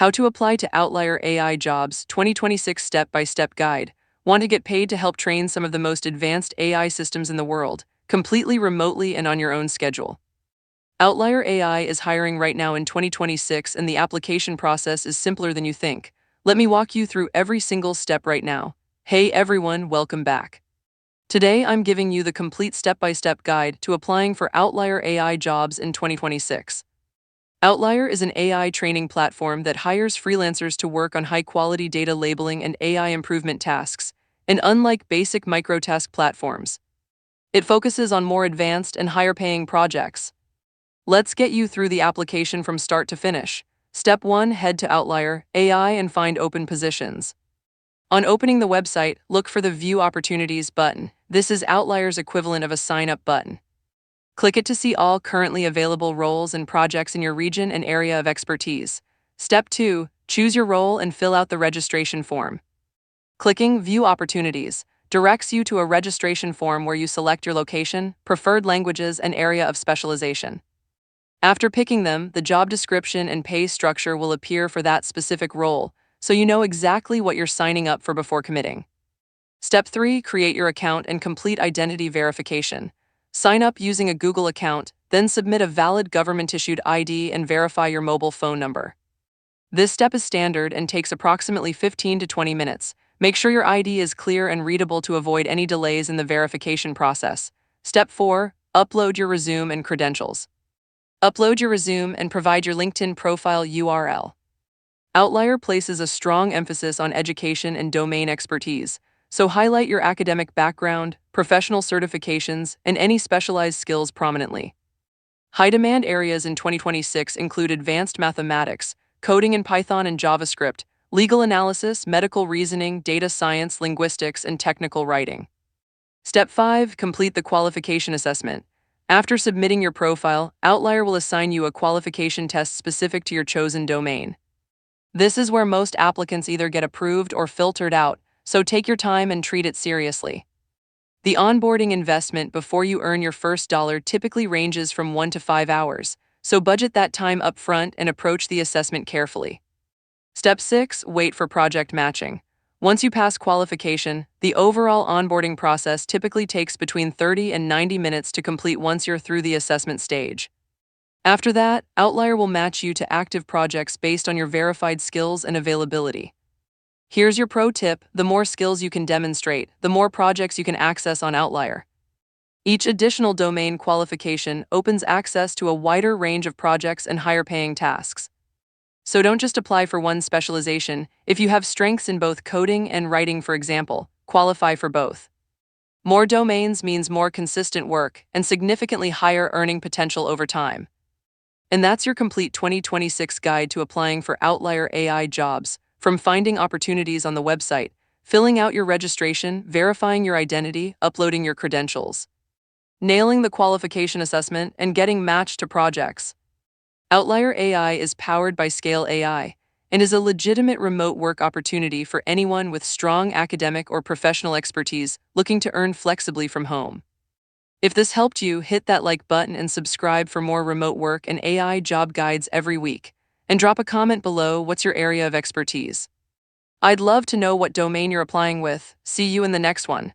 How to apply to Outlier AI Jobs 2026 Step-by-Step Guide. Want to get paid to help train some of the most advanced AI systems in the world, completely remotely and on your own schedule? Outlier AI is hiring right now in 2026, and the application process is simpler than you think. Let me walk you through every single step right now. Hey everyone, welcome back. Today I'm giving you the complete step-by-step guide to applying for Outlier AI Jobs in 2026. Outlier is an AI training platform that hires freelancers to work on high-quality data labeling and AI improvement tasks, and unlike basic microtask platforms, it focuses on more advanced and higher-paying projects. Let's get you through the application from start to finish. Step 1. Head to Outlier AI and find open positions. On opening the website, look for the View Opportunities button. This is Outlier's equivalent of a sign-up button. Click it to see all currently available roles and projects in your region and area of expertise. Step 2. Choose your role and fill out the registration form. Clicking View Opportunities directs you to a registration form where you select your location, preferred languages, and area of specialization. After picking them, the job description and pay structure will appear for that specific role, so you know exactly what you're signing up for before committing. Step 3. Create your account and complete identity verification. Sign up using a Google account, then submit a valid government-issued ID and verify your mobile phone number. This step is standard and takes approximately 15 to 20 minutes. Make sure your ID is clear and readable to avoid any delays in the verification process. Step 4. Upload your resume and credentials. Upload your resume and provide your LinkedIn profile URL. Outlier places a strong emphasis on education and domain expertise, so highlight your academic background, professional certifications, and any specialized skills prominently. High-demand areas in 2026 include advanced mathematics, coding in Python and JavaScript, legal analysis, medical reasoning, data science, linguistics, and technical writing. Step 5. Complete the qualification assessment. After submitting your profile, Outlier will assign you a qualification test specific to your chosen domain. This is where most applicants either get approved or filtered out, so take your time and treat it seriously. The onboarding investment before you earn your first dollar typically ranges from 1 to 5 hours, so budget that time up front and approach the assessment carefully. Step 6. Wait for project matching. Once you pass qualification, the overall onboarding process typically takes between 30 and 90 minutes to complete once you're through the assessment stage. After that, Outlier will match you to active projects based on your verified skills and availability. Here's your pro tip: the more skills you can demonstrate, the more projects you can access on Outlier. Each additional domain qualification opens access to a wider range of projects and higher-paying tasks. So don't just apply for one specialization. If you have strengths in both coding and writing, for example, qualify for both. More domains means more consistent work and significantly higher earning potential over time. And that's your complete 2026 guide to applying for Outlier AI Jobs, from finding opportunities on the website, filling out your registration, verifying your identity, uploading your credentials, nailing the qualification assessment, and getting matched to projects. Outlier AI is powered by Scale AI and is a legitimate remote work opportunity for anyone with strong academic or professional expertise looking to earn flexibly from home. If this helped you, hit that like button and subscribe for more remote work and AI job guides every week. And drop a comment below. What's your area of expertise? I'd love to know what domain you're applying with. See you in the next one.